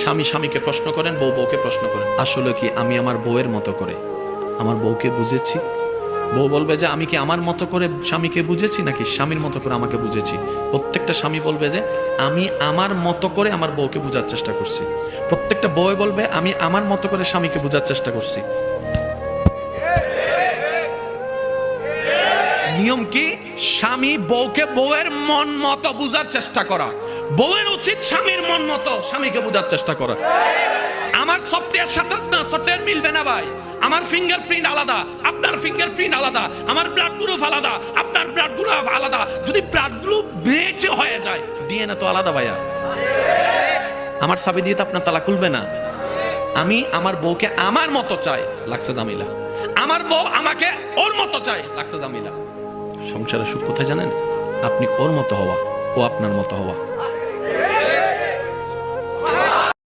স্বামী স্বামীকে প্রশ্ন করেন, বউ বউকে প্রশ্ন করেন, আসলে কি আমি আমার বউয়ের মতো করে আমার বউকে বুঝেছি? বউ বলবে যে আমি কি আমার মতো করে স্বামীকে বুঝেছি নাকি স্বামীর মতো করে আমাকে বুঝেছি। প্রত্যেকটা স্বামী বলবে যে আমি আমার মতো করে আমার বউকে বোঝার চেষ্টা করছি। প্রত্যেকটা বউ বলবে আমি আমার মতো করে স্বামীকে বোঝার চেষ্টা করছি। নিয়ম কি? স্বামী বউকে বউয়ের মন মতো বুঝার চেষ্টা করা, বউয়ের উচিত স্বামীর মন মতো স্বামীকে বুঝার চেষ্টা করা। আমার সফটওয়্যার সাথে না সফটওয়্যার মিলবে না ভাই। আমার ফিঙ্গারপ্রিন্ট আলাদা, আপনার ফিঙ্গারপ্রিন্ট আলাদা, আমার ব্লাড গ্রুপ আলাদা, আপনার ব্লাড গ্রুপ আলাদা। যদি ব্লাড গ্রুপ ম্যাচ হয়ে যায়, ডিএনএ তো আলাদা ভাইয়া। আমার চাবি দিয়ে তো আপনার তালা খুলবে না। আমি আমার বউকে আমার মতো চাই, লাগছে জামিলা। আমার বউ আমাকে ওর মতো চাই, লাগছে জামিলা। সংসারের সুখ কোথায় জানেন? আপনি ওর মতো হওয়া, ও আপনার মতো হওয়া।